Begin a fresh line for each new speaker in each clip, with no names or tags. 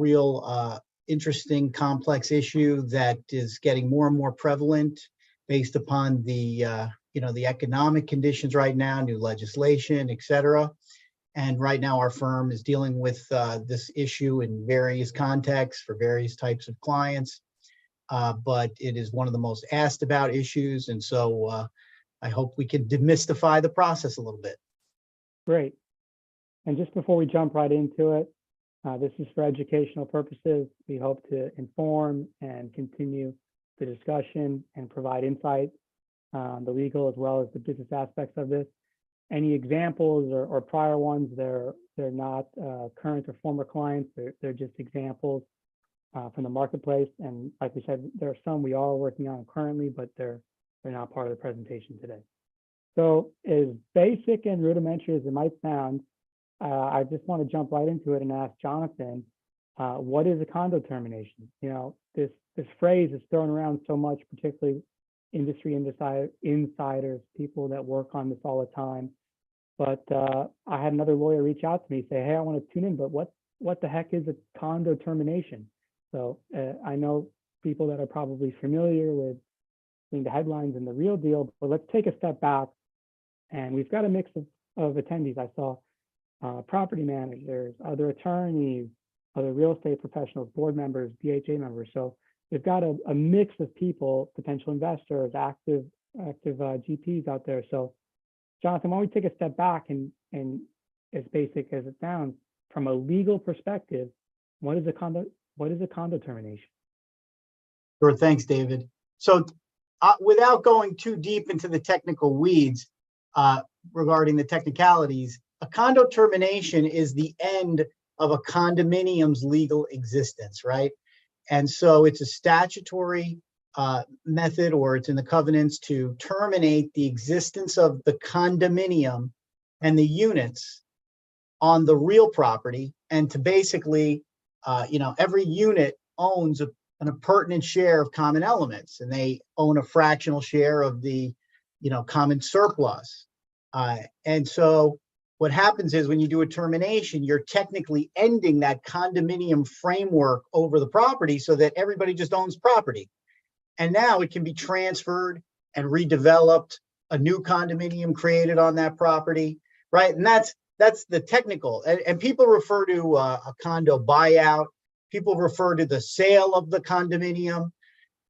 real interesting, complex issue that is getting more and more prevalent based upon the the economic conditions right now, new legislation, et cetera. And right now our firm is dealing with this issue in various contexts for various types of clients. But it is one of the most asked about issues. And so I hope we can demystify the process a little bit.
Great. And just before we jump right into it, this is for educational purposes. We hope to inform and continue the discussion and provide insight on the legal as well as the business aspects of this. Any examples or prior ones, they're not current or former clients. They're just examples from the marketplace. And like we said, there are some we are working on currently, but they're not part of the presentation today. So as basic and rudimentary as it might sound, I just want to jump right into it and ask Jonathan, what is a condo termination? You know, this phrase is thrown around so much, particularly industry insiders, people that work on this all the time. But I had another lawyer reach out to me, say, hey, I want to tune in, but what the heck is a condo termination? So I know people that are probably familiar with seeing the headlines and the real deal, but let's take a step back. And we've got a mix of attendees. I saw property managers, other attorneys, other real estate professionals, board members, BHA members. So we've got a mix of people, potential investors, active GPs out there. So Jonathan, why don't we take a step back and as basic as it sounds, from a legal perspective, what is a condo termination?
Sure, thanks, David. So without going too deep into the technical weeds regarding the technicalities, a condo termination is the end of a condominium's legal existence, right? And so it's a statutory method, or it's in the covenants to terminate the existence of the condominium and the units on the real property, and to basically, every unit owns an appurtenant share of common elements, and they own a fractional share of the, common surplus. And so what happens is when you do a termination, you're technically ending that condominium framework over the property so that everybody just owns property. And now it can be transferred and redeveloped, a new condominium created on that property, right? And that's the technical. And people refer to a condo buyout. People refer to the sale of the condominium.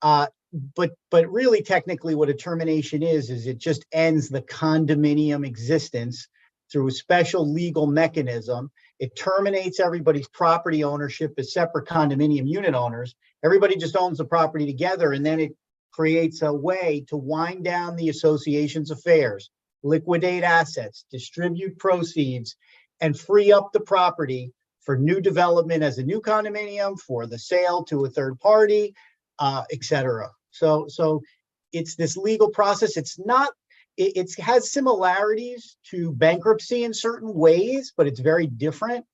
But really, technically, what a termination is it just ends the condominium existence through a special legal mechanism. It terminates everybody's property ownership as separate condominium unit owners. Everybody just owns the property together, and then it creates a way to wind down the association's affairs, liquidate assets, distribute proceeds, and free up the property for new development as a new condominium, for the sale to a third party, et cetera. So it's this legal process. It has similarities to bankruptcy in certain ways, but it's very different.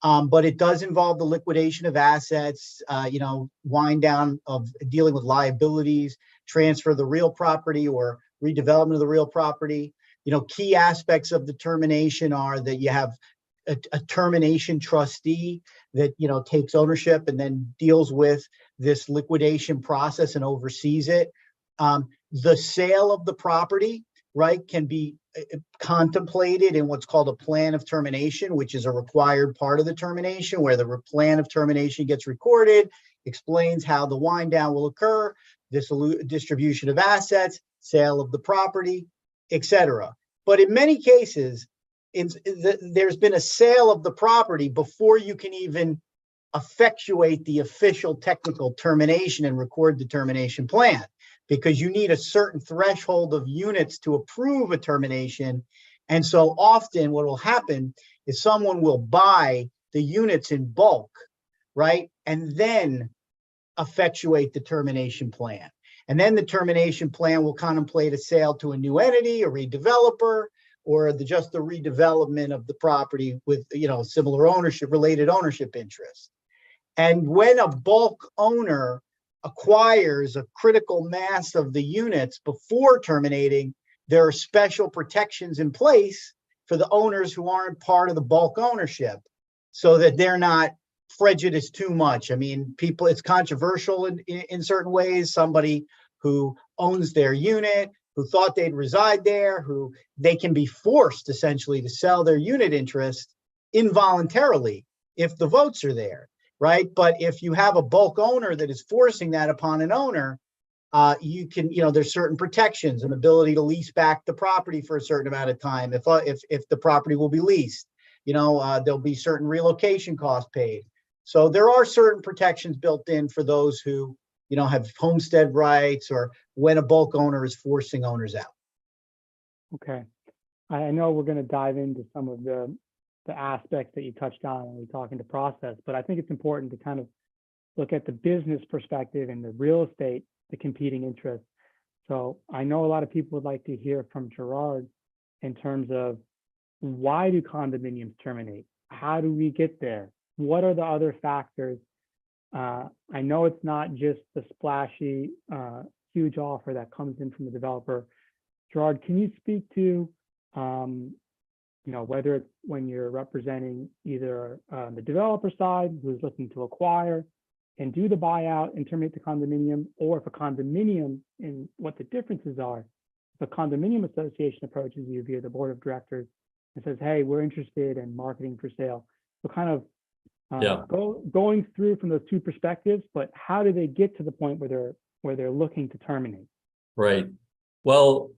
But it does involve the liquidation of assets, wind down of dealing with liabilities, transfer of the real property or redevelopment of the real property. Key aspects of the termination are that you have a termination trustee that, takes ownership and then deals with this liquidation process and oversees it. The sale of the property, right, can be contemplated in what's called a plan of termination, which is a required part of the termination, where the plan of termination gets recorded, explains how the wind down will occur, distribution of assets, sale of the property, etc. But in many cases, there's been a sale of the property before you can even effectuate the official technical termination and record the termination plan, because you need a certain threshold of units to approve a termination. And so often what will happen is someone will buy the units in bulk, right? And then effectuate the termination plan. And then the termination plan will contemplate a sale to a new entity, a redeveloper, or just the redevelopment of the property with, similar ownership, related ownership interest. And when a bulk owner acquires a critical mass of the units before terminating, there are special protections in place for the owners who aren't part of the bulk ownership, so that they're not prejudice too much. I mean, people, it's controversial in certain ways. Somebody who owns their unit, who thought they'd reside there, who they can be forced essentially to sell their unit interest involuntarily if the votes are there, right? But if you have a bulk owner that is forcing that upon an owner, you can, there's certain protections, an ability to lease back the property for a certain amount of time. If the property will be leased, there'll be certain relocation costs paid. So there are certain protections built in for those who, have homestead rights, or when a bulk owner is forcing owners out.
Okay. I know we're going to dive into some of the aspects that you touched on when we talk into process, but I think it's important to kind of look at the business perspective and the real estate, the competing interests. So I know a lot of people would like to hear from Gerard in terms of, why do condominiums terminate? How do we get there? What are the other factors? I know it's not just the splashy, huge offer that comes in from the developer. Gerard, can you speak to, whether it's when you're representing either the developer side who's looking to acquire and do the buyout and terminate the condominium, or if a condominium, and what the differences are. If a condominium association approaches you via the board of directors and says, hey, we're interested in marketing for sale. So kind of going through from those two perspectives, but how do they get to the point where they're looking to terminate?
Right. Well,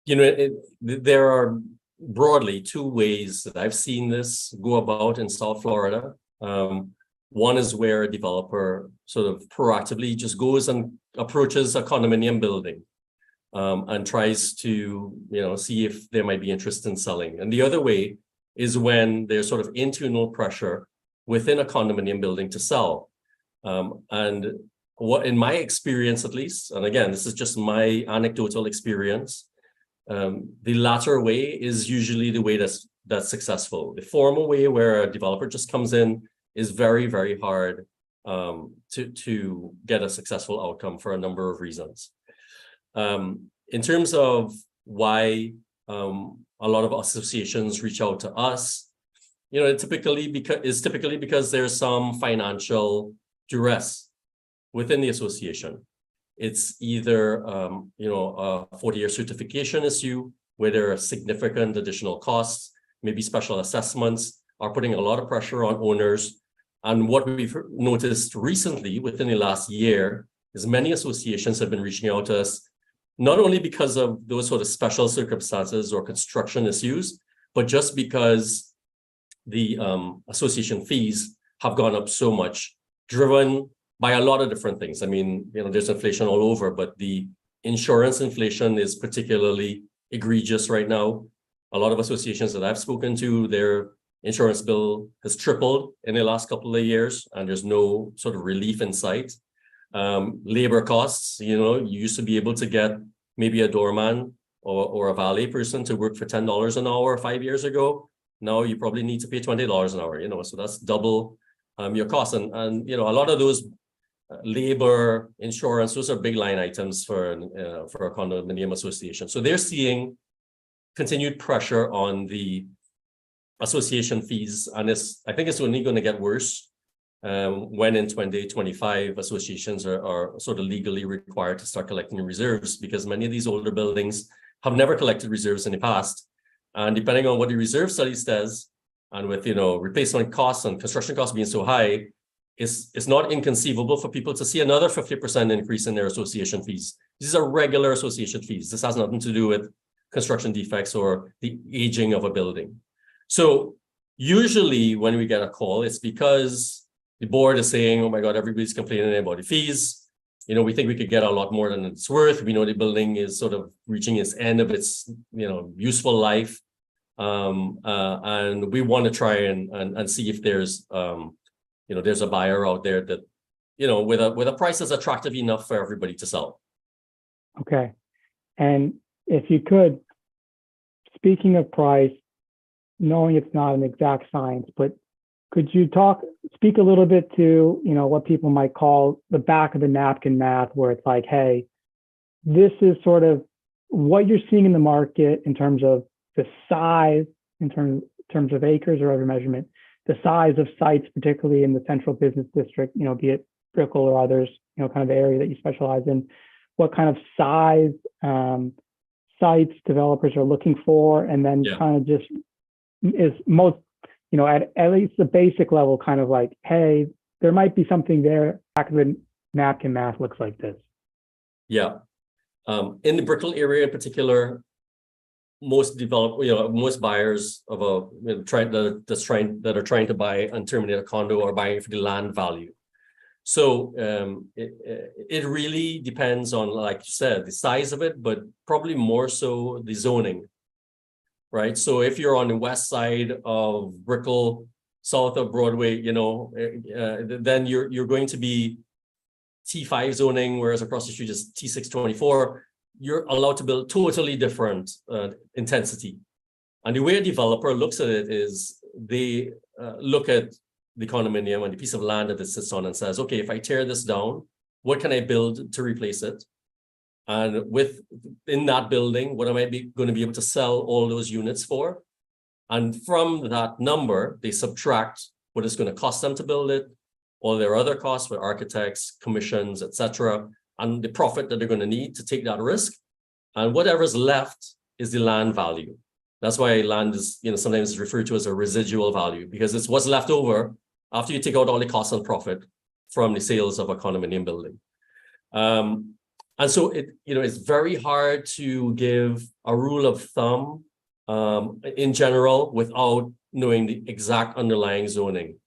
there are broadly two ways that I've seen this go about in South Florida. One is where a developer sort of proactively just goes and approaches a condominium building and tries to, see if there might be interest in selling. And the other way is when there's sort of internal pressure within a condominium building to sell. And what, in my experience at least, and again, this is just my anecdotal experience, the latter way is usually the way that's successful. The former way, where a developer just comes in, is very, very hard to get a successful outcome for a number of reasons. In terms of why a lot of associations reach out to us, it's typically because there's some financial duress within the association. It's either a 40-year certification issue where there are significant additional costs, maybe special assessments are putting a lot of pressure on owners. And what we've noticed recently within the last year is many associations have been reaching out to us, not only because of those sort of special circumstances or construction issues, but just because the association fees have gone up so much, driven by a lot of different things. I mean, there's inflation all over, but the insurance inflation is particularly egregious right now. A lot of associations that I've spoken to, their insurance bill has tripled in the last couple of years, and there's no sort of relief in sight. Labor costs, you used to be able to get maybe a doorman or a valet person to work for $10 an hour 5 years ago. Now you probably need to pay $20 an hour, so that's double your costs. And a lot of those labor, insurance, those are big line items for a condominium association. So they're seeing continued pressure on the association fees, and I think it's only going to get worse when in 2025 associations are sort of legally required to start collecting reserves, because many of these older buildings have never collected reserves in the past. And depending on what the reserve study says, and with replacement costs and construction costs being so high, it's not inconceivable for people to see another 50% increase in their association fees. These are regular association fees. This has nothing to do with construction defects or the aging of a building. So usually when we get a call, it's because the board is saying, oh my God, everybody's complaining about the fees. We think we could get a lot more than it's worth. We know the building is sort of reaching its end of its, useful life. And we want to try and see if there's, there's a buyer out there that, with a price that's attractive enough for everybody to sell.
Okay. And if you could, speaking of price, knowing it's not an exact science, but could you speak a little bit to, what people might call the back of the napkin math, where it's like, hey, this is sort of what you're seeing in the market in terms of the size, in terms of acres or other measurement. the size of sites, particularly in the central business district, be it Brickell or others, kind of the area that you specialize in, what kind of size sites developers are looking for, and then kind of just is most, at least the basic level, kind of like, hey, there might be something there. Back of the napkin math looks like this.
Yeah. In the Brickell area in particular, most buyers of that are trying to buy and terminate a condo are buying for the land value. So it really depends on, like you said, the size of it, but probably more so the zoning, right? So if you're on the west side of Brickell, south of Broadway, then you're going to be T5 zoning, whereas across the street is T624. You're allowed to build totally different intensity. And the way a developer looks at it is they look at the condominium and the piece of land that it sits on and says, okay, if I tear this down, what can I build to replace it? And in that building, what am I going to be able to sell all those units for? And from that number, they subtract what it's going to cost them to build it, all their other costs with architects, commissions, etc., and the profit that they're going to need to take that risk. And whatever's left is the land value. That's why land is, sometimes referred to as a residual value, because it's what's left over after you take out all the costs and profit from the sales of a condominium building. And so it's very hard to give a rule of thumb in general without knowing the exact underlying zoning.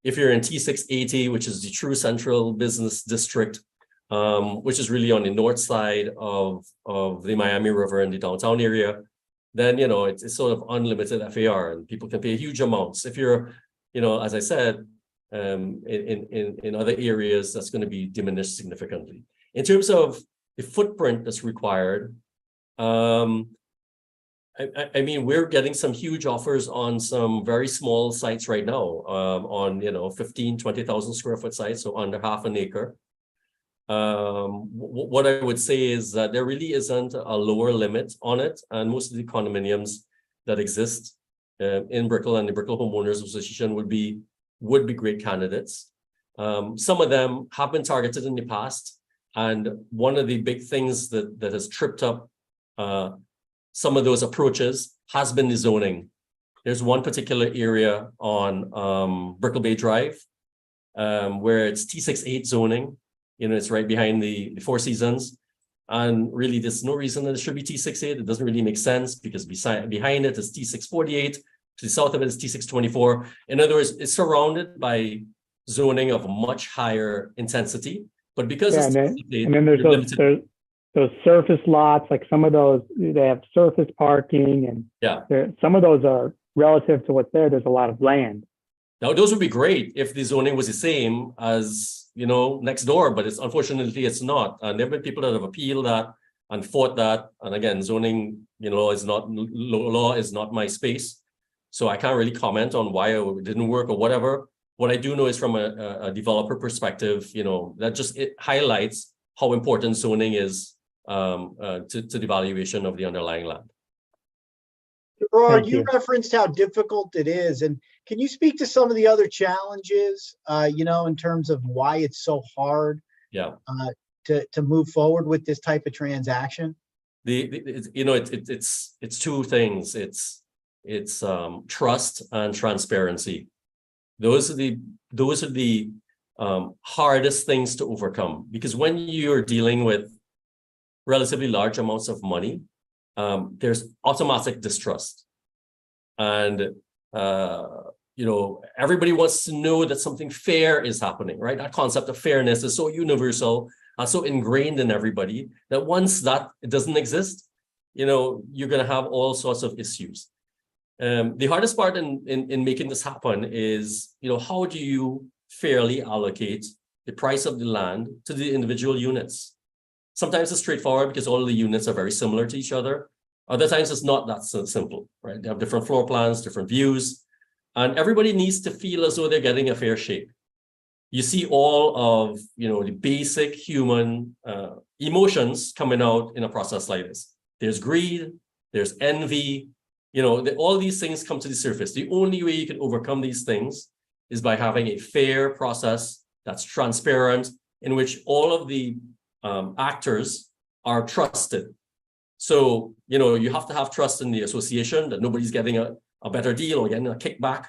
If you're in T680, which is the true central business district, which is really on the north side of the Miami River in the downtown area, then, it's sort of unlimited FAR and people can pay huge amounts. If you're, as I said, in other areas, that's going to be diminished significantly. In terms of the footprint that's required, I mean, we're getting some huge offers on some very small sites right now, on 15, 20,000 square foot sites, so under half an acre. What I would say is that there really isn't a lower limit on it, and most of the condominiums that exist in Brickell and the Brickell Homeowners Association would be great candidates. Some of them have been targeted in the past, and one of the big things that has tripped up some of those approaches has been the zoning. There's one particular area on Brickell Bay Drive where it's T68 zoning. It's right behind the Four Seasons. And really, there's no reason that it should be T68. It doesn't really make sense because behind it is T648. To the south of it is T624. In other words, it's surrounded by zoning of much higher intensity. But because it's
and then there's those surface lots, like some of those, they have surface parking, and some of those are relative to what's there. There's a lot of land.
Now, those would be great if the zoning was the same as, next door, but unfortunately it's not. And there have been people that have appealed that and fought that. And again, zoning, law is not my space. So I can't really comment on why it didn't work or whatever. What I do know is from a developer perspective, it highlights how important zoning is to the valuation of the underlying land.
Gerard, you referenced how difficult it is, and can you speak to some of the other challenges, in terms of why it's so hard to move forward with this type of transaction? It's two things. It's trust and transparency. Those are the hardest things to overcome, because when you're dealing with relatively large amounts of money, there's automatic distrust. And, everybody wants to know that something fair is happening, right? That concept of fairness is so universal and so ingrained in everybody that once that doesn't exist, you're going to have all sorts of issues. The hardest part in making this happen is, how do you fairly allocate the price of the land to the individual units? Sometimes it's straightforward because all the units are very similar to each other. Other times it's not that simple, right? They have different floor plans, different views, and everybody needs to feel as though they're getting a fair shake. You see all of, the basic human emotions coming out in a process like this. There's greed, there's envy,
all these things come to the surface. The only way you can overcome these things is by having a fair process that's transparent, in which all of the actors are trusted. So, you have to have trust in the association that nobody's getting a better deal or getting a kickback.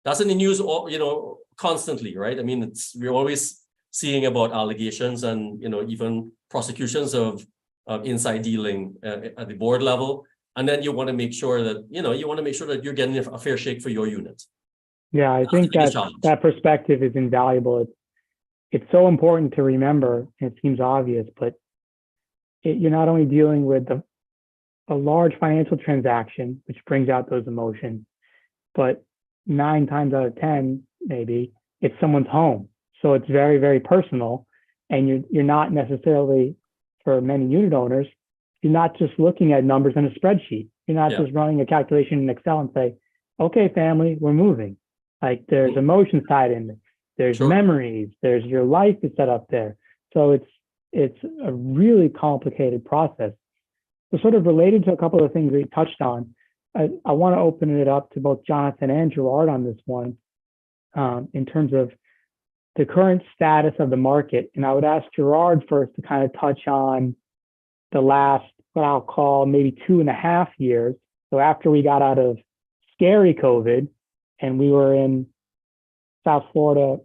That's in the news, constantly, right? I mean, we're always seeing about allegations and, even prosecutions of inside dealing at the board level. And then you want to make sure that, you're getting a fair shake for your unit.
Yeah, I think that perspective is invaluable. It's so important to remember, and it seems obvious, but you're not only dealing with a large financial transaction, which brings out those emotions, but 9 times out of 10, maybe, it's someone's home. So it's very, very personal. And you're not necessarily, for many unit owners, you're not just looking at numbers in a spreadsheet. You're not just running a calculation in Excel and say, okay, family, we're moving. Like there's emotions tied in there. There's memories. There's your life is set up there. So it's a really complicated process. So sort of related to a couple of things we touched on, I want to open it up to both Jonathan and Gerard on this one, in terms of the current status of the market. And I would ask Gerard first to kind of touch on the last, what I'll call maybe 2.5 years. So after we got out of scary COVID and we were in South Florida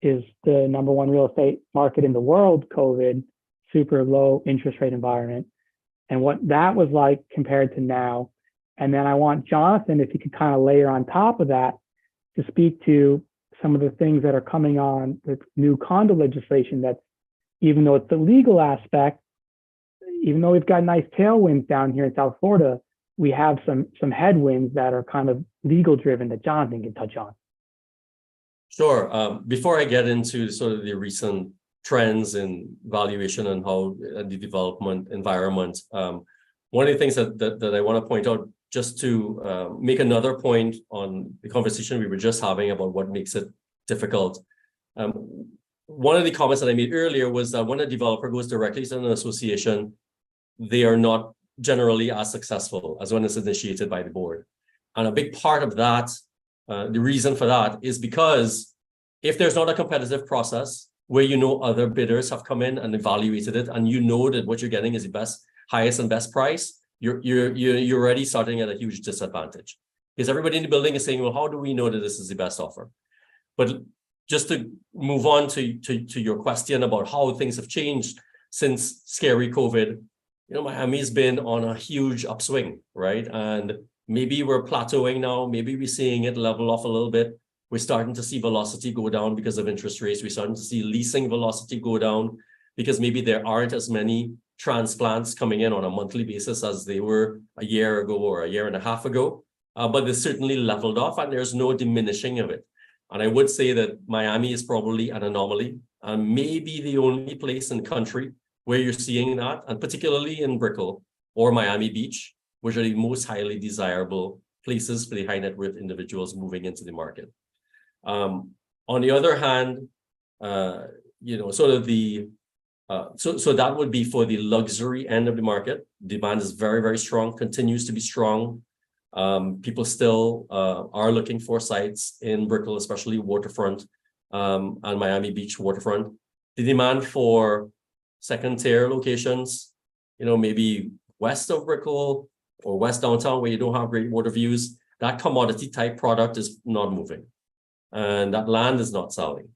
is the #1 real estate market in the world, COVID, super low interest rate environment, and what that was like compared to now. And then I want Jonathan, if you could kind of layer on top of that, to speak to some of the things that are coming on with new condo legislation that's, even though it's the legal aspect, even though we've got nice tailwinds down here in South Florida, we have some headwinds that are kind of legal driven that Jonathan can touch on.
Sure. Before I get into sort of the recent trends in valuation and how the development environment, one of the things that I want to point out, just to make another point on the conversation we were just having about what makes it difficult. One of the comments that I made earlier was that when a developer goes directly to an association, they are not generally as successful as when it's initiated by the board. And a big part of that, the reason for that is because if there's not a competitive process where other bidders have come in and evaluated it, and that what you're getting is the highest and best price, you're already starting at a huge disadvantage. Because everybody in the building is saying, well, how do we know that this is the best offer? But just to move on to your question about how things have changed since scary COVID, Miami's been on a huge upswing, right? And maybe we're plateauing now. Maybe we're seeing it level off a little bit. We're starting to see velocity go down because of interest rates. We're starting to see leasing velocity go down because maybe there aren't as many transplants coming in on a monthly basis as they were a year ago or a year and a half ago. But they certainly leveled off and there's no diminishing of it. And I would say that Miami is probably an anomaly and maybe the only place in the country where you're seeing that, and particularly in Brickell or Miami Beach, which are the most highly desirable places for the high net worth individuals moving into the market. On the other hand, sort of so that would be for the luxury end of the market. Demand is very, very strong, continues to be strong. People still are looking for sites in Brickell, especially waterfront and Miami Beach waterfront. The demand for second tier locations, maybe west of Brickell or west downtown where you don't have great water views, that commodity type product is not moving and that land is not selling.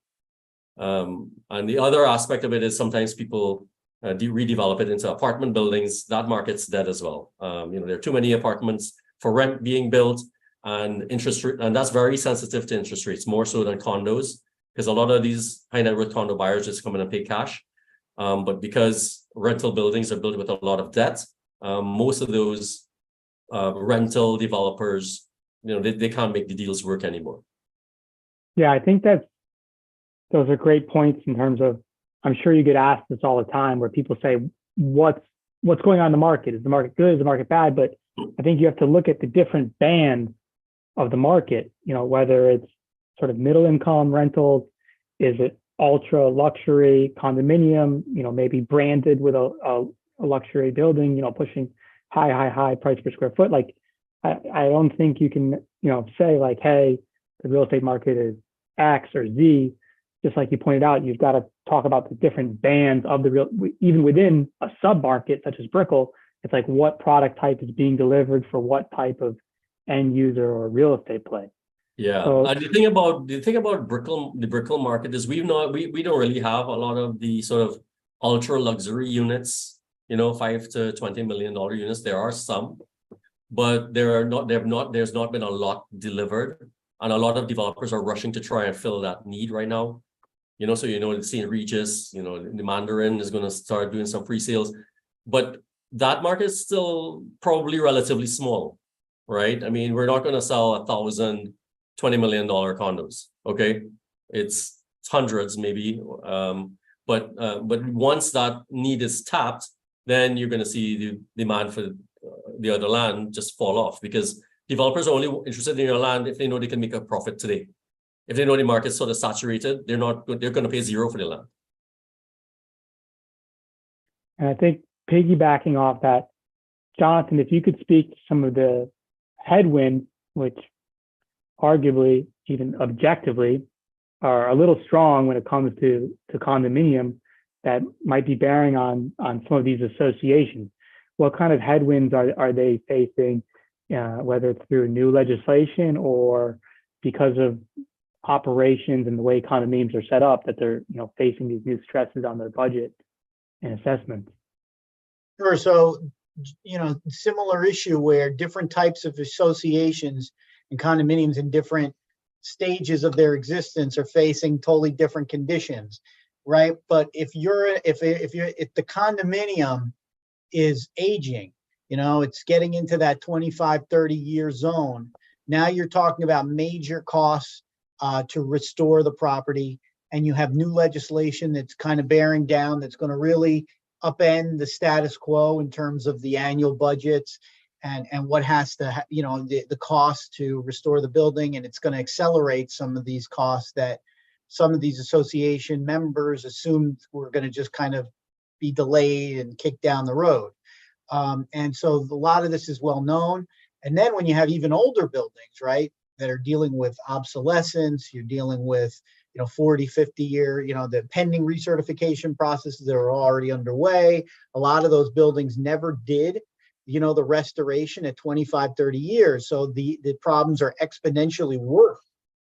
And the other aspect of it is sometimes people redevelop it into apartment buildings. That market's dead as well. There are too many apartments for rent being built, and interest rate, and that's very sensitive to interest rates, more so than condos, because a lot of these high net worth condo buyers just come in and pay cash. But because rental buildings are built with a lot of debt, most of those rental developers, they can't make the deals work anymore.
Yeah, I think those are great points in terms of, I'm sure you get asked this all the time where people say, what's going on in the market? Is the market good? Is the market bad? But I think you have to look at the different bands of the market, whether it's sort of middle income rentals, is it ultra luxury condominium, maybe branded with a luxury building, pushing high price per square foot. Like, I don't think you can, say like, hey, the real estate market is X or Z. Just like you pointed out, you've got to talk about the different bands of the real, even within a sub-market such as Brickell, it's like what product type is being delivered for what type of end user or real estate play.
Yeah.
So,
The thing about the Brickell market is we don't really have a lot of the sort of ultra luxury units, $5 to $20 million units. There are some, but there's not been a lot delivered. And a lot of developers are rushing to try and fill that need right now. So the St. Regis, the Mandarin is going to start doing some pre-sales, but that market is still probably relatively small, right? I mean, we're not going to sell 1,000 $20 million condos. Okay, it's hundreds maybe, but once that need is tapped, then you're going to see the demand for the other land just fall off, because developers are only interested in your land if they know they can make a profit today. If they know the market's sort of saturated, they're going to pay zero for the land.
and I think piggybacking off that, Jonathan, if you could speak to some of the headwinds, which arguably, even objectively, are a little strong when it comes to condominium, that might be bearing on some of these associations. What kind of headwinds are they facing, whether it's through new legislation or because of operations and the way condominiums are set up, that they're facing these new stresses on their budget and assessments?
Sure. So, similar issue where different types of associations and condominiums in different stages of their existence are facing totally different conditions, right? But if the condominium is aging, it's getting into that 25, 30-year zone. Now you're talking about major costs to restore the property, and you have new legislation that's kind of bearing down, that's going to really upend the status quo in terms of the annual budgets and what has to, the cost to restore the building. And it's going to accelerate some of these costs that some of these association members assumed were going to just kind of be delayed and kicked down the road. And so a lot of this is well known. And then when you have even older buildings, right, that are dealing with obsolescence, you're dealing with 40, 50-year, the pending recertification processes that are already underway. A lot of those buildings never did, the restoration at 25, 30 years. So the problems are exponentially worse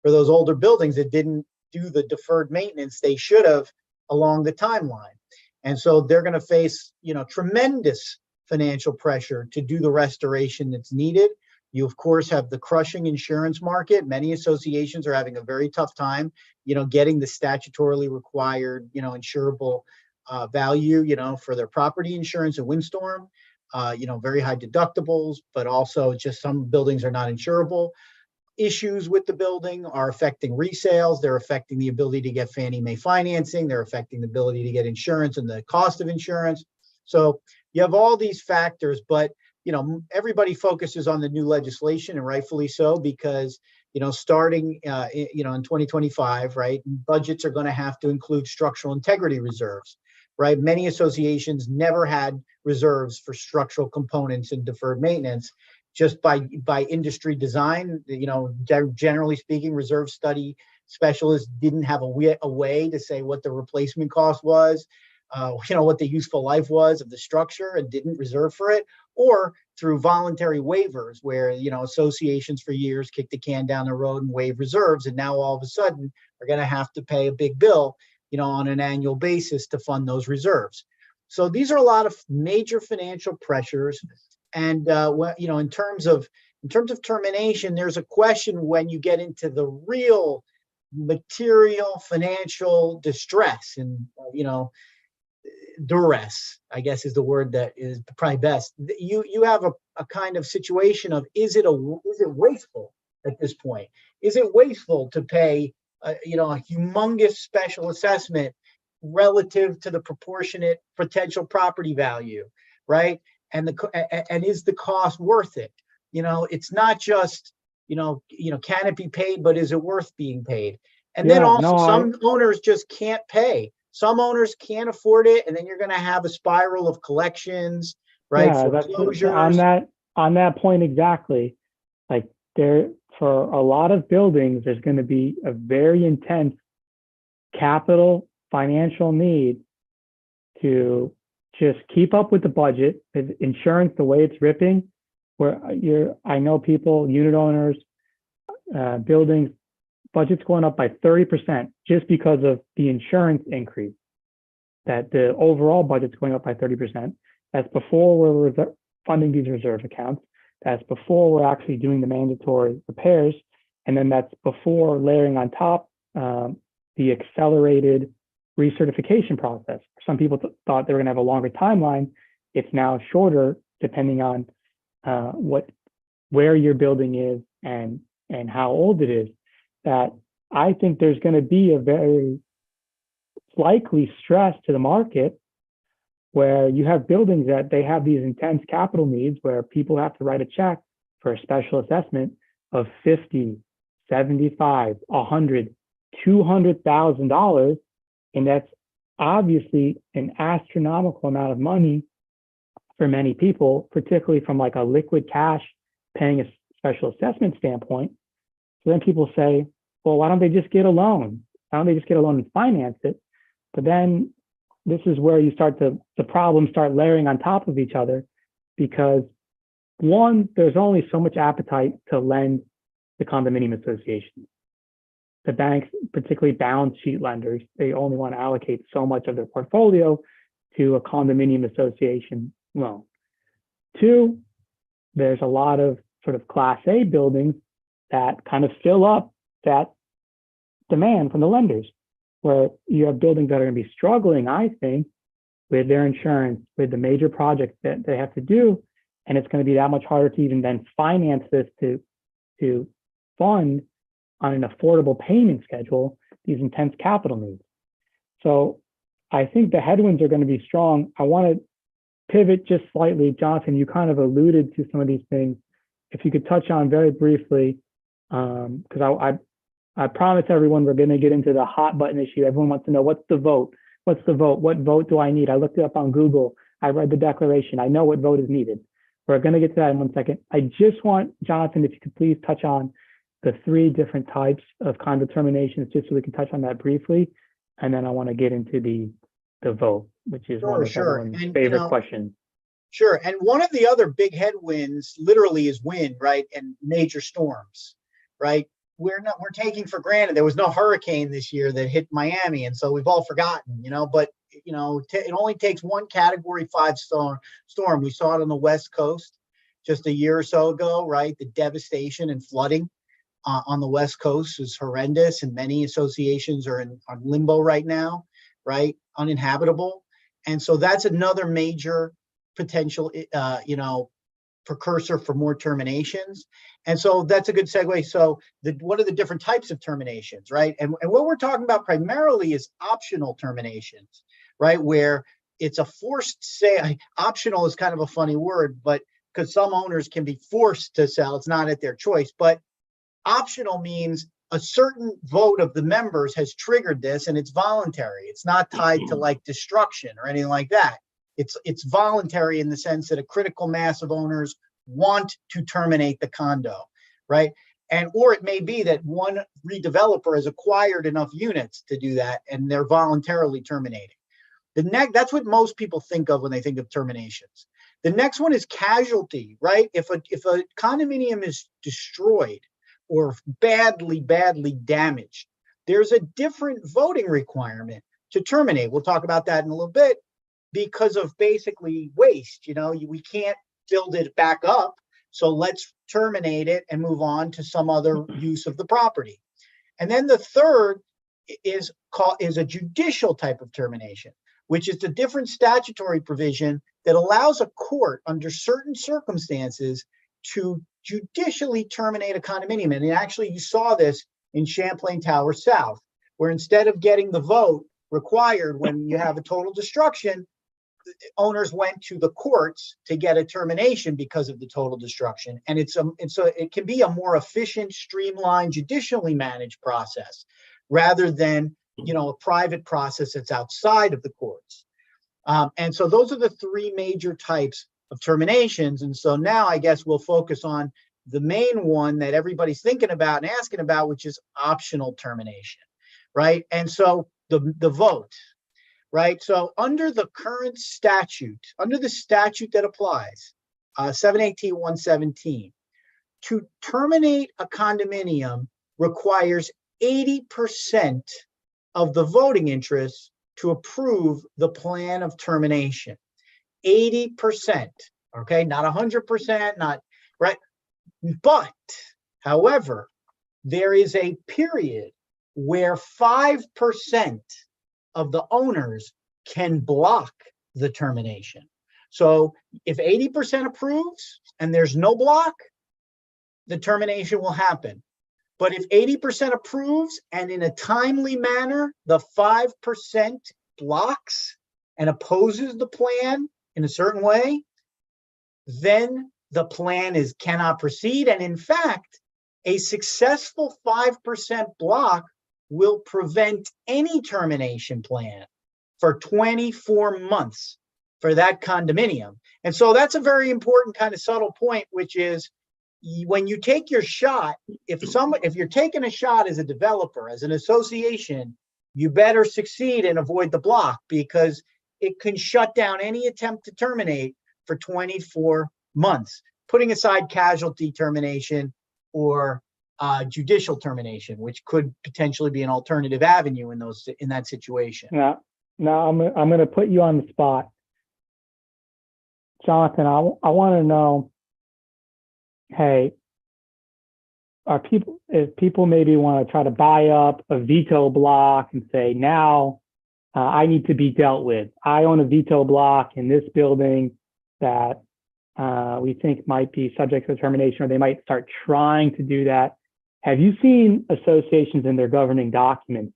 for those older buildings that didn't do the deferred maintenance they should have along the timeline. And so they're going to face, tremendous financial pressure to do the restoration that's needed. You, of course, have the crushing insurance market. Many associations are having a very tough time, getting the statutorily required, insurable value, for their property insurance and windstorm, very high deductibles, but also just some buildings are not insurable. Issues with the building are affecting resales. They're affecting the ability to get Fannie Mae financing. They're affecting the ability to get insurance and the cost of insurance. So you have all these factors, but everybody focuses on the new legislation, and rightfully so, because, starting, in 2025, right, budgets are going to have to include structural integrity reserves, right? Many associations never had reserves for structural components and deferred maintenance, just by industry design. Generally speaking, reserve study specialists didn't have a way to say what the replacement cost was, what the useful life was of the structure, and didn't reserve for it, or through voluntary waivers where, associations for years kicked the can down the road and waive reserves. And now all of a sudden are going to have to pay a big bill, on an annual basis to fund those reserves. So these are a lot of major financial pressures. And, in terms of termination, there's a question when you get into the real material financial distress and, duress, I guess, is the word that is probably best. You have a kind of situation of, is it wasteful at this point? Is it wasteful to pay a humongous special assessment relative to the proportionate potential property value, right? And is the cost worth it? It's not just can it be paid, but is it worth being paid? And then also some owners just can't pay. Some owners can't afford it, and then you're going to have a spiral of collections, right?
Yeah,
Foreclosures.
on that on that point exactly, like there, for a lot of buildings, there's going to be a very intense capital financial need to just keep up with the budget. Insurance, the way it's ripping, I know people, unit owners, buildings, budget's going up by 30% just because of the insurance increase. That the overall budget's going up by 30%. That's before we're funding these reserve accounts. That's before we're actually doing the mandatory repairs. And then that's before layering on top the accelerated recertification process. Some people thought they were going to have a longer timeline. It's now shorter depending on where your building is and how old it is. That I think there's going to be a very likely stress to the market where you have buildings that they have these intense capital needs where people have to write a check for a special assessment of $50, $75, $100, $200,000, and that's obviously an astronomical amount of money for many people, particularly from like a liquid cash paying a special assessment standpoint. So then people say, well, why don't they just get a loan? Why don't they just get a loan and finance it? But then this is where you the problems start layering on top of each other, because one, there's only so much appetite to lend to condominium associations. The banks, particularly balance sheet lenders, they only want to allocate so much of their portfolio to a condominium association loan. Two, there's a lot of sort of Class A buildings that kind of fill up that demand from the lenders, where you have buildings that are going to be struggling, I think, with their insurance, with the major projects that they have to do. And it's going to be that much harder to even then finance this to fund on an affordable payment schedule these intense capital needs. So I think the headwinds are going to be strong. I want to pivot just slightly. Jonathan, you kind of alluded to some of these things. If you could touch on very briefly, because I promise everyone we're going to get into the hot button issue. Everyone wants to know, what's the vote? What's the vote? What vote do I need? I looked it up on Google. I read the declaration. I know what vote is needed. We're going to get to that in 1 second. I just want, Jonathan, if you could please touch on the 3 different types of condo terminations, just so we can touch on that briefly. And then I want to get into the vote, which is one of everyone's favorite questions.
Sure. And one of the other big headwinds literally is wind, right? And major storms, right? We're taking for granted there was no hurricane this year that hit Miami, and so we've all forgotten, but it only takes one Category 5 storm. We saw it on the West Coast just a year or so ago, right? The devastation and flooding on the West Coast is horrendous, and many associations are in limbo right now, right? Uninhabitable. And so that's another major potential precursor for more terminations. And so that's a good segue. So what are the different types of terminations, right? And what we're talking about primarily is optional terminations, right? Where it's a forced sale. Optional is kind of a funny word, but because some owners can be forced to sell, it's not at their choice. But optional means a certain vote of the members has triggered this, and it's voluntary. It's not tied to like destruction or anything like that. It's voluntary in the sense that a critical mass of owners want to terminate the condo, right? Or it may be that one redeveloper has acquired enough units to do that, and they're voluntarily terminating. That's what most people think of when they think of terminations. The next one is casualty, right? If a condominium is destroyed or badly damaged, there's a different voting requirement to terminate. We'll talk about that in a little bit. Because of basically waste, we can't build it back up. So let's terminate it and move on to some other use of the property. And then the third is a judicial type of termination, which is a different statutory provision that allows a court under certain circumstances to judicially terminate a condominium. And actually, you saw this in Champlain Tower South, where instead of getting the vote required when you have a total destruction, owners went to the courts to get a termination because of the total destruction. And it can be a more efficient, streamlined, judicially managed process rather than, a private process that's outside of the courts. And so those are the 3 major types of terminations. And so now I guess we'll focus on the main one that everybody's thinking about and asking about, which is optional termination, right? And so the vote, right? So under the current statute, under the statute that applies, 718.117, to terminate a condominium requires 80% of the voting interest to approve the plan of termination. 80%, okay? Not 100%, not, right? But, however, there is a period where 5% of the owners can block the termination. So if 80% approves and there's no block, the termination will happen. But if 80% approves and in a timely manner, the 5% blocks and opposes the plan in a certain way, then the plan cannot proceed. And in fact, a successful 5% block will prevent any termination plan for 24 months for that condominium. And so that's a very important kind of subtle point, which is when you take your shot, if you're taking a shot as a developer, as an association, you better succeed and avoid the block, because it can shut down any attempt to terminate for 24 months, putting aside casualty termination or judicial termination, which could potentially be an alternative avenue in that situation.
Now I'm going to put you on the spot, Jonathan. I want to know, hey, if people maybe want to try to buy up a veto block and say, now I need to be dealt with. I own a veto block in this building that we think might be subject to termination, or they might start trying to do that. Have you seen associations in their governing documents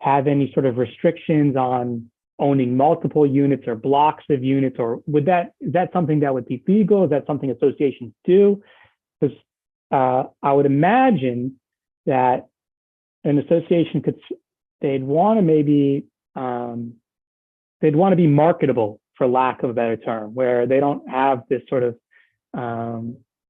have any sort of restrictions on owning multiple units or blocks of units, or is that something that would be legal? Is that something associations do? Because I would imagine that an association they'd want to be marketable, for lack of a better term, where they don't have this sort of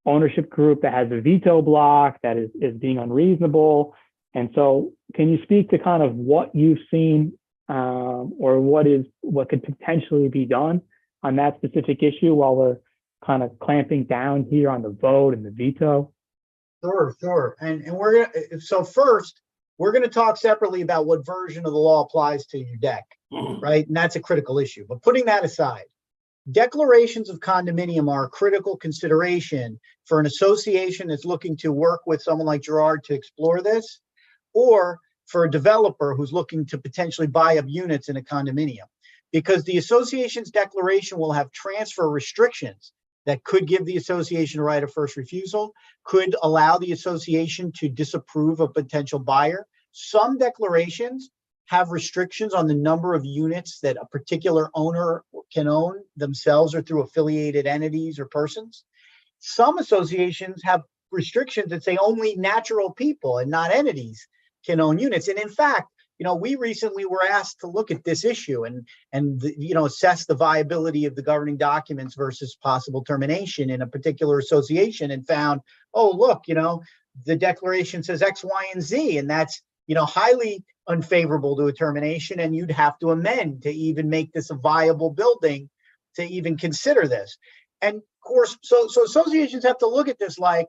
ownership group that has a veto block that is being unreasonable. And so can you speak to kind of what you've seen or what could potentially be done on that specific issue while we're kind of clamping down here on the vote and the veto?
Sure. And first, we're going to talk separately about what version of the law applies to your deck, right? And that's a critical issue. But putting that aside, declarations of condominium are a critical consideration for an association that's looking to work with someone like Gerard to explore this, or for a developer who's looking to potentially buy up units in a condominium, because the association's declaration will have transfer restrictions that could give the association a right of first refusal, could allow the association to disapprove a potential buyer. Some declarations have restrictions on the number of units that a particular owner can own themselves or through affiliated entities or persons. Some associations have restrictions that say only natural people and not entities can own units. And in fact, we recently were asked to look at this issue and assess the viability of the governing documents versus possible termination in a particular association, and found, oh, look, the declaration says X, Y, and Z, and that's, highly unfavorable to a termination, and you'd have to amend to even make this a viable building to even consider this. And of course, so associations have to look at this like,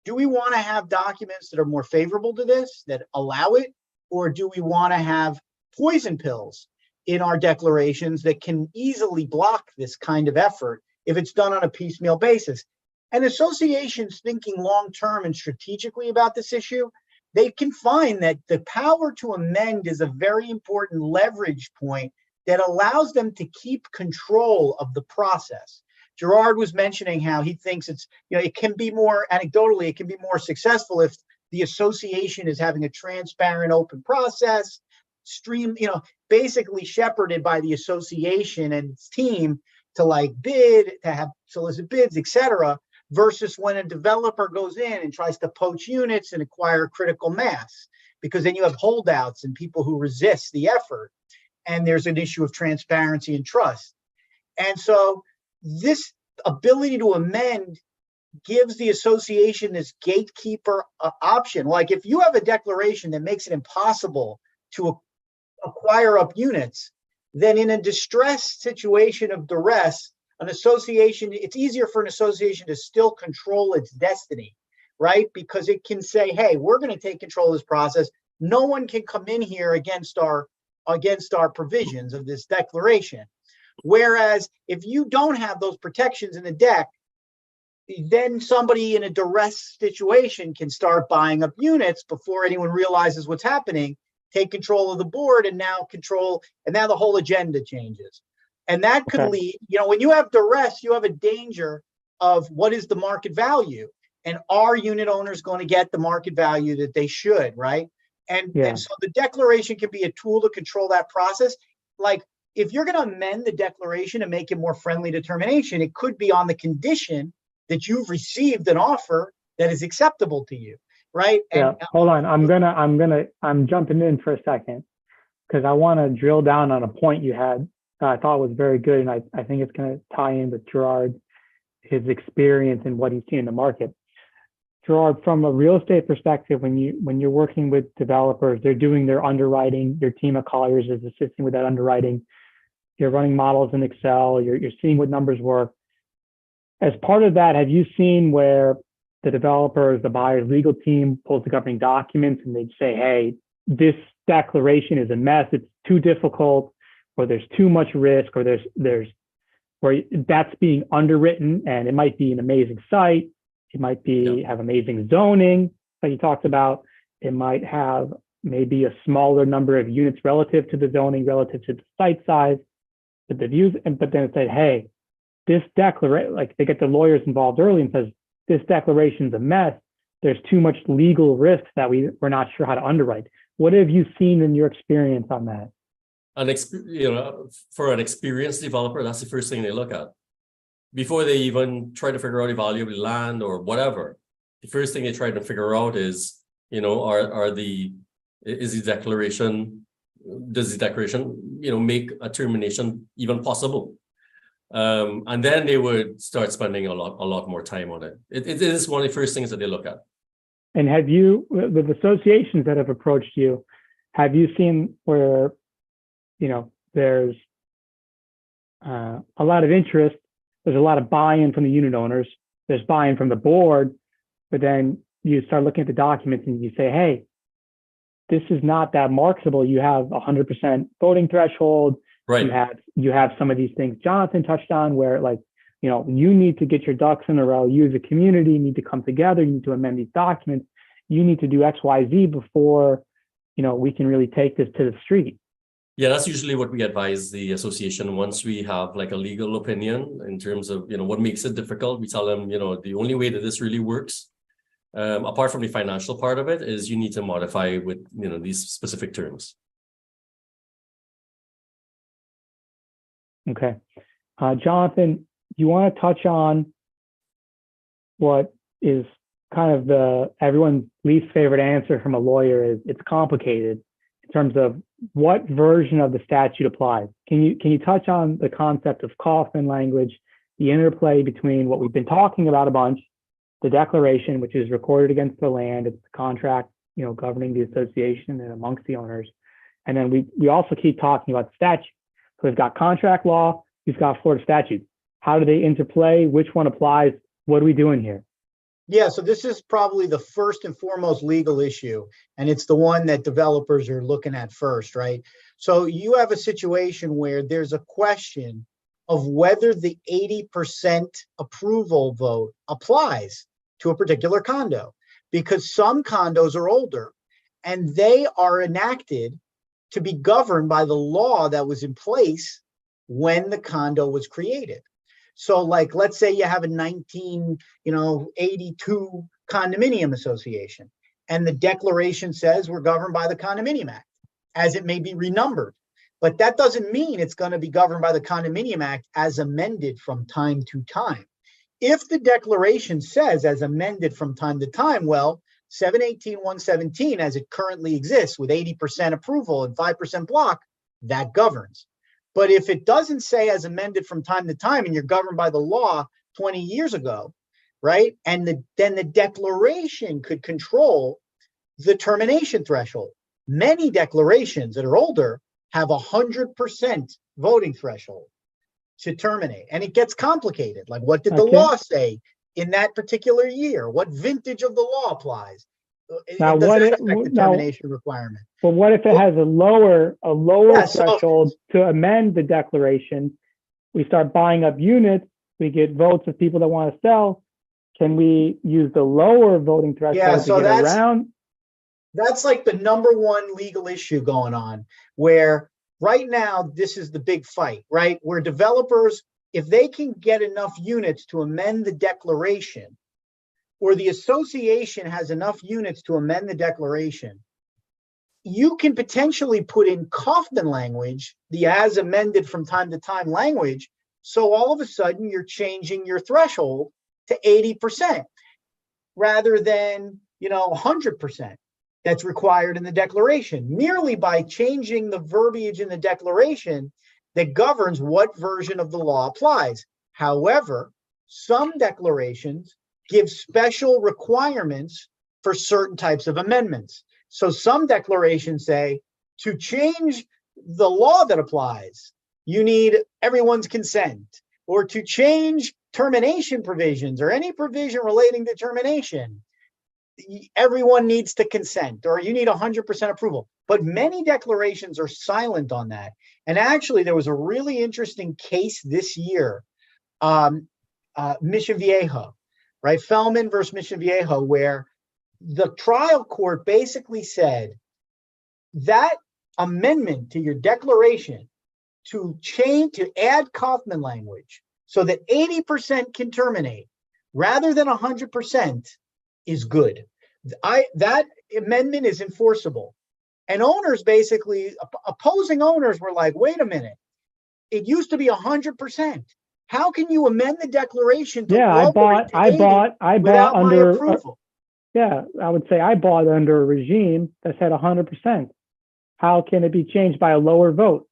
do we want to have documents that are more favorable to this, that allow it? Or do we want to have poison pills in our declarations that can easily block this kind of effort if it's done on a piecemeal basis? And associations thinking long-term and strategically about this issue, they can find that the power to amend is a very important leverage point that allows them to keep control of the process. Gerard was mentioning how he thinks it can be more, anecdotally, it can be more successful if the association is having a transparent, open process, basically shepherded by the association and its team to bid, to have solicit bids, etc., versus when a developer goes in and tries to poach units and acquire critical mass, because then you have holdouts and people who resist the effort, and there's an issue of transparency and trust. And so this ability to amend gives the association this gatekeeper option. Like if you have a declaration that makes it impossible to acquire up units, then in a distress situation of duress, an association, it's easier for an association to still control its destiny, right? Because it can say, hey, we're going to take control of this process. No one can come in here against our provisions of this declaration. Whereas if you don't have those protections in the deck, then somebody in a duress situation can start buying up units before anyone realizes what's happening, take control of the board, and now the whole agenda changes. And that could lead, when you have duress, you have a danger of what is the market value, and are unit owners going to get the market value that they should, right? And so the declaration can be a tool to control that process. Like if you're going to amend the declaration and make it more friendly to termination, it could be on the condition that you've received an offer that is acceptable to you, right?
Hold on. I'm jumping in for a second because I want to drill down on a point you had. I thought was very good, and I think it's going to tie in with Gerard, his experience and what he's seen in the market. Gerard, from a real estate perspective, when you're working with developers, they're doing their underwriting. Your team of colliers is assisting with that underwriting. You're running models in Excel. You're seeing what numbers work. As part of that, have you seen where the developers, the buyer's legal team pulls the governing documents and they say, hey, this declaration is a mess, it's too difficult, or there's too much risk, or there's where that's being underwritten, and it might be an amazing site, it might be have amazing zoning that you talked about, it might have maybe a smaller number of units relative to the zoning, relative to the site size, but the views, but then it said, hey, this declaration, like they get the lawyers involved early and says, this declaration's a mess. There's too much legal risk that we're not sure how to underwrite. What have you seen in your experience on that?
For an experienced developer, that's the first thing they look at. Before they even try to figure out the value of the land or whatever, the first thing they try to figure out is, does the declaration, make a termination even possible? And then they would start spending a lot more time on it. It is one of the first things that they look at.
And have you, with associations that have approached you, have you seen where, there's a lot of interest, there's a lot of buy-in from the unit owners, there's buy-in from the board, but then you start looking at the documents and you say, hey, this is not that marketable. You have 100% voting threshold.
Right.
You have some of these things Jonathan touched on where you need to get your ducks in a row. You as a community need to come together. You need to amend these documents. You need to do X, Y, Z before, we can really take this to the street.
Yeah, that's usually what we advise the association once we have like a legal opinion in terms of, what makes it difficult. We tell them, the only way that this really works, apart from the financial part of it, is you need to modify with, these specific terms.
Okay. Jonathan, you want to touch on what is kind of everyone's least favorite answer from a lawyer is it's complicated in terms of what version of the statute applies. Can you touch on the concept of coffin language, the interplay between what we've been talking about a bunch, the declaration, which is recorded against the land, it's the contract, governing the association and amongst the owners. And then we also keep talking about statute. So we've got contract law, we've got Florida statute. How do they interplay? Which one applies? What are we doing here?
Yeah, so this is probably the first and foremost legal issue, and it's the one that developers are looking at first, right? So you have a situation where there's a question of whether the 80% approval vote applies to a particular condo, because some condos are older and they are enacted to be governed by the law that was in place when the condo was created. So like, let's say you have a 1982 condominium association, and the declaration says we're governed by the Condominium Act, as it may be renumbered. But that doesn't mean it's going to be governed by the Condominium Act as amended from time to time. If the declaration says as amended from time to time, well, 718.117 as it currently exists with 80% approval and 5% block, that governs. But if it doesn't say as amended from time to time and you're governed by the law 20 years ago, right? And then the declaration could control the termination threshold. Many declarations that are older have 100% voting threshold to terminate. And it gets complicated. Like, what did the law say in that particular year? What vintage of the law applies?
Now,
Does
what
that
if,
affect the
now,
termination requirement?
but what if it has a lower
Yeah, so-
threshold to amend the declaration? We start buying up units, we get votes of people that want to sell. Can we use the lower voting threshold
so
to get around?
That's like the number one legal issue going on, where right now, this is the big fight, right? Where developers, if they can get enough units to amend the declaration, or the association has enough units to amend the declaration, you can potentially put in Kaufman language, the as amended from time to time language. So all of a sudden you're changing your threshold to 80% rather than, 100% that's required in the declaration, merely by changing the verbiage in the declaration that governs what version of the law applies. However, some declarations give special requirements for certain types of amendments. So some declarations say, to change the law that applies, you need everyone's consent, or to change termination provisions or any provision relating to termination, everyone needs to consent, or you need 100% approval. But many declarations are silent on that. And actually, there was a really interesting case this year, Mission Viejo, right? Fellman versus Mission Viejo, where the trial court basically said that amendment to your declaration to add Kaufman language so that 80% can terminate rather than 100% is good. That amendment is enforceable. And owners, basically, opposing owners, were like, wait a minute, it used to be 100%. How can you amend the declaration to
I bought
without my
under
approval?
I would say I bought under a regime that said 100%. How can it be changed by a lower vote?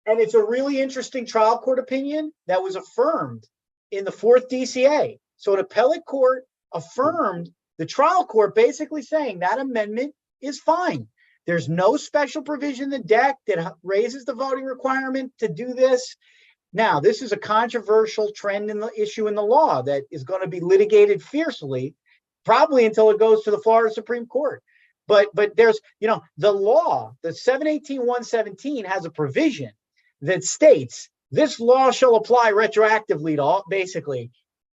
And it's a really interesting trial court opinion that was affirmed in the 4th DCA. So an appellate court affirmed the trial court, basically saying that amendment is fine. There's no special provision in the deck that raises the voting requirement to do this. Now, this is a controversial trend in the issue in the law that is going to be litigated fiercely, probably until it goes to the Florida Supreme Court. But there's, the law, the 718.117 has a provision that states this law shall apply retroactively to all, basically.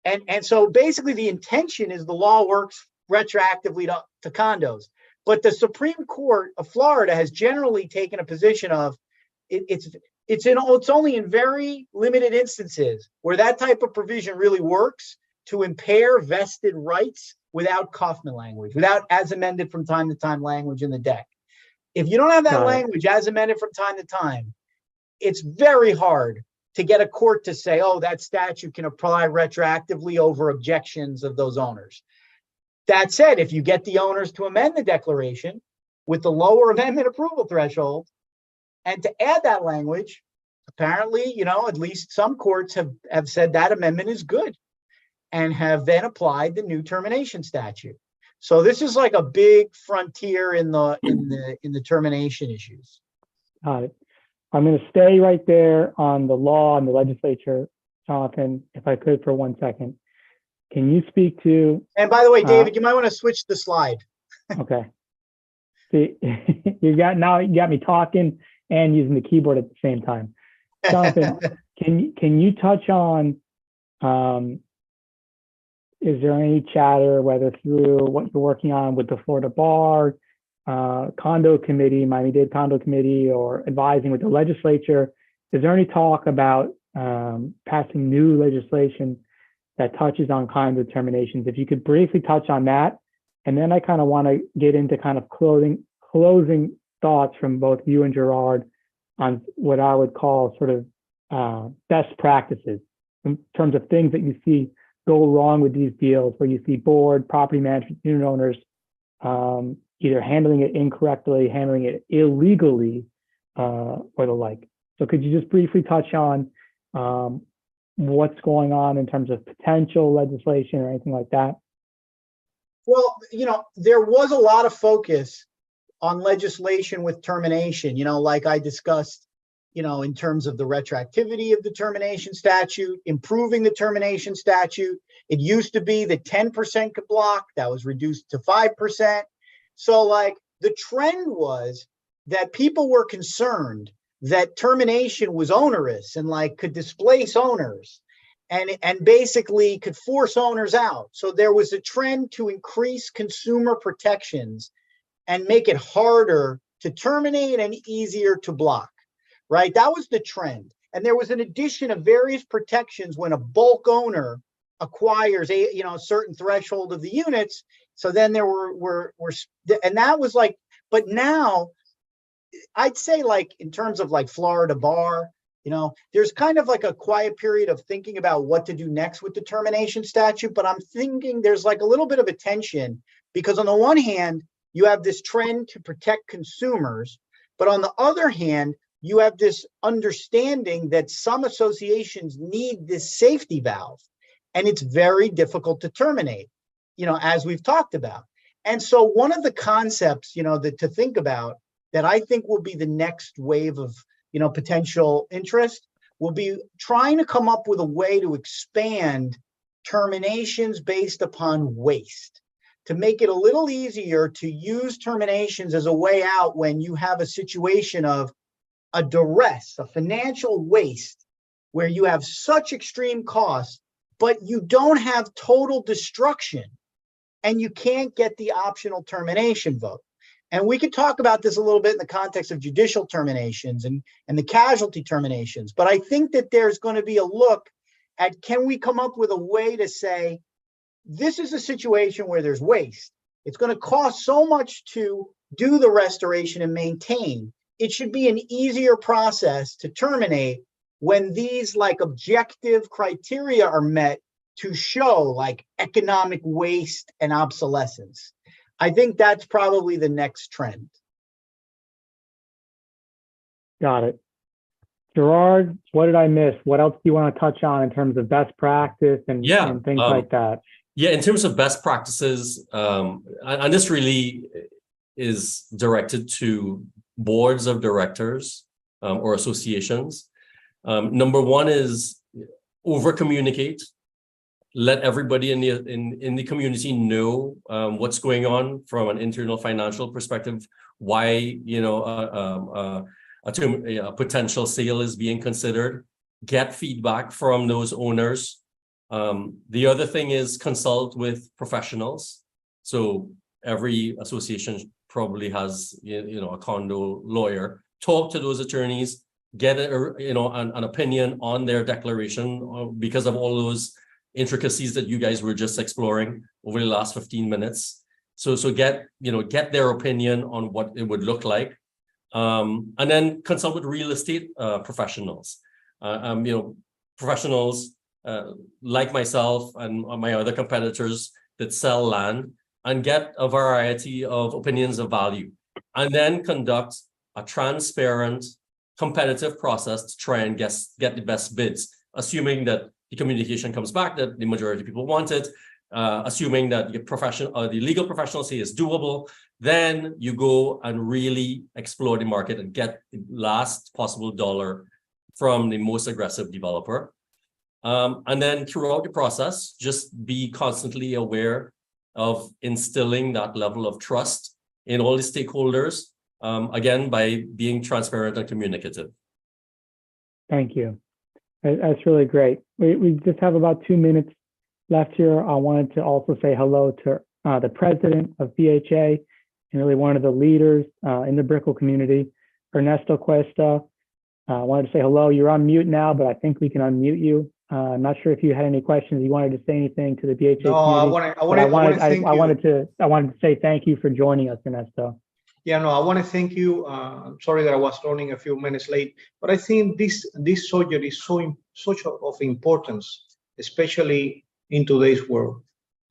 And so basically the intention is the law works retroactively to condos. But the Supreme Court of Florida has generally taken a position of it's only in very limited instances where that type of provision really works to impair vested rights without Kaufman language, without as amended from time to time language in the deck. If you don't have that language as amended from time to time, it's very hard to get a court to say, oh, that statute can apply retroactively over objections of those owners. That said, if you get the owners to amend the declaration with the lower amendment approval threshold and to add that language, apparently, at least some courts have said that amendment is good and have then applied the new termination statute. So this is like a big frontier in the termination issues.
Got it. I'm going to stay right there on the law and the legislature, Jonathan, if I could for 1 second. Can you speak to?
And by the way, David, you might want to switch the slide.
Okay. See, you got me talking and using the keyboard at the same time. Jonathan, can you touch on? Is there any chatter, whether through what you're working on with the Florida Bar, Condo Committee, Miami-Dade Condo Committee, or advising with the legislature? Is there any talk about passing new legislation that touches on condo terminations? If you could briefly touch on that, and then I kind of want to get into kind of closing thoughts from both you and Gerard on what I would call sort of best practices in terms of things that you see go wrong with these deals, where you see board, property management unit owners either handling it incorrectly, handling it illegally, or the like. So could you just briefly touch on what's going on in terms of potential legislation or anything like that?
Well, there was a lot of focus on legislation with termination, like I discussed, in terms of the retroactivity of the termination statute, improving the termination statute. It used to be that 10% could block, that was reduced to 5%. So like the trend was that people were concerned that termination was onerous and like could displace owners and basically could force owners out. So there was a trend to increase consumer protections and make it harder to terminate and easier to block, right? That was the trend. And there was an addition of various protections when a bulk owner acquires a certain threshold of the units. So then there were and that was like, but now I'd say like in terms of like Florida bar, there's kind of like a quiet period of thinking about what to do next with the termination statute. But I'm thinking there's like a little bit of a tension because on the one hand, you have this trend to protect consumers, but on the other hand, you have this understanding that some associations need this safety valve, and it's very difficult to terminate, as we've talked about. And so one of the concepts, that to think about that I think will be the next wave of, potential interest will be trying to come up with a way to expand terminations based upon waste, to make it a little easier to use terminations as a way out when you have a situation of a duress, a financial waste, where you have such extreme costs, but you don't have total destruction and you can't get the optional termination vote. And we could talk about this a little bit in the context of judicial terminations and the casualty terminations. But I think that there's going to be a look at, can we come up with a way to say, this is a situation where there's waste. It's going to cost so much to do the restoration and maintain. It should be an easier process to terminate when these like objective criteria are met to show like economic waste and obsolescence. I think that's probably the next trend.
Got it. Gerard, what did I miss? What else do you want to touch on in terms of best practice and things like that?
Yeah, in terms of best practices, and this really is directed to boards of directors or associations. Number one is over communicate. Let everybody in the community know what's going on from an internal financial perspective, why a potential sale is being considered. Get feedback from those owners. The other thing is consult with professionals. So every association probably has a condo lawyer. Talk to those attorneys. Get an opinion on their declaration because of all those intricacies that you guys were just exploring over the last 15 minutes. So get their opinion on what it would look like. And then consult with real estate professionals. Professionals like myself and my other competitors that sell land, and get a variety of opinions of value. And then conduct a transparent, competitive process to try and get the best bids, assuming that the communication comes back that the majority of people want it, assuming that the legal professionals say it's doable, then you go and really explore the market and get the last possible dollar from the most aggressive developer. And then throughout the process, just be constantly aware of instilling that level of trust in all the stakeholders, again, by being transparent and communicative.
Thank you. That's really great. We just have about 2 minutes left here. I wanted to also say hello to the president of BHA and really one of the leaders in the Brickell community, Ernesto Cuesta. I wanted to say hello. You're on mute now, but I think we can unmute you. I'm not sure if you had any questions. You wanted to say anything to the BHA community? I wanted to say thank you for joining us, Ernesto.
Yeah, no, I want to thank you. I'm sorry that I was running a few minutes late, but I think this subject is such of importance, especially in today's world.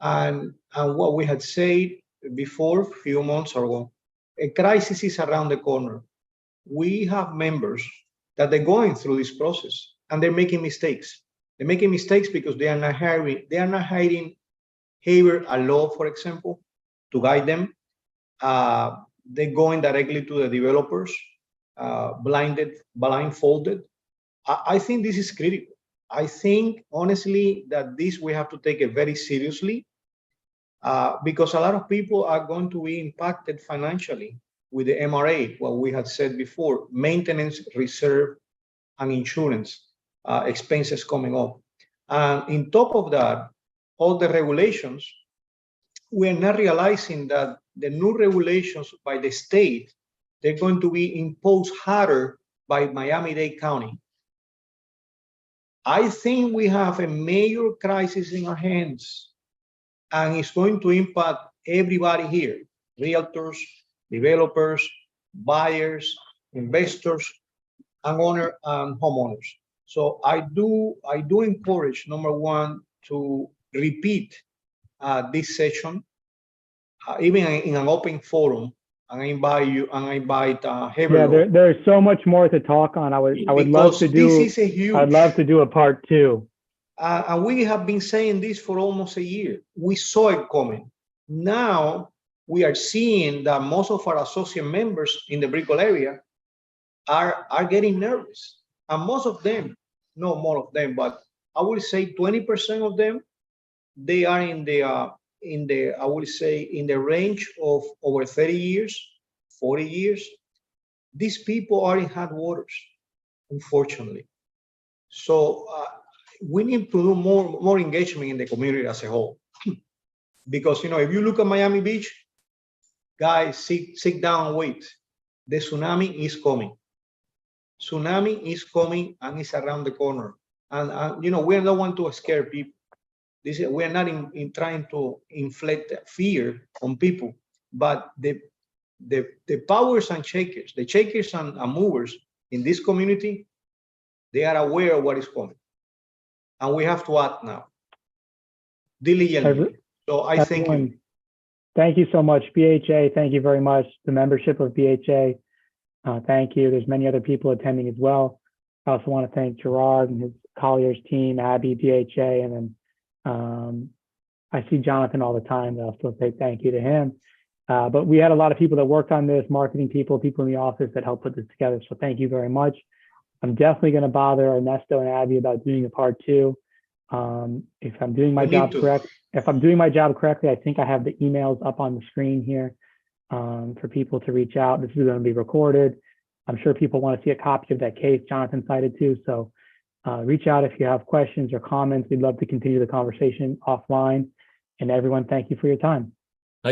And what we had said before, a few months ago, a crisis is around the corner. We have members that they're going through this process and they're making mistakes. They're making mistakes because they are not hiring Haber a law, for example, to guide them. They're going directly to the developers, blindfolded. I think this is critical. I think, honestly, that this we have to take it very seriously because a lot of people are going to be impacted financially with the MRA, what we had said before, maintenance, reserve, and insurance expenses coming up. And in top of that, all the regulations, we are not realizing that the new regulations by the state, they're going to be imposed harder by Miami-Dade County. I think we have a major crisis in our hands, and it's going to impact everybody here, realtors, developers, buyers, investors, and homeowners. So I do encourage, number one, to repeat this session, even in an open forum, and I invite Haber.
Yeah, there's so much more to talk on. I would love to do.
This is a huge.
I'd love to do a part 2.
And we have been saying this for almost a year. We saw it coming. Now we are seeing that most of our associate members in the Brickell area are getting nervous, and most of them, not more of them, but I would say 20% of them, they are in the I would say in the range of over 30 years, 40 years. These people are in hot waters, unfortunately. So we need to do more engagement in the community as a whole. Because, you know, if you look at Miami Beach, guys, sit down and wait. The tsunami is coming. Tsunami is coming and it's around the corner. And you know, we don't want to scare people. We are not in trying to inflict fear on people, but the powers and shakers, the shakers and movers in this community, they are aware of what is coming. And we have to act now, diligently. So I thank you.
Thank you so much, BHA. Thank you very much. The membership of BHA. Thank you. There's many other people attending as well. I also want to thank Gerard and his Collier's team, Abby, BHA, and then I see Jonathan all the time. I'll still say thank you to him. But we had a lot of people that worked on this, marketing people in the office that helped put this together. So thank you very much. I'm definitely going to bother Ernesto and Abby about doing a part 2. If I'm doing my job correctly, I think I have the emails up on the screen here for people to reach out. This is going to be recorded. I'm sure people want to see a copy of that case Jonathan cited too. So reach out if you have questions or comments. We'd love to continue the conversation offline. And everyone, thank you for your time.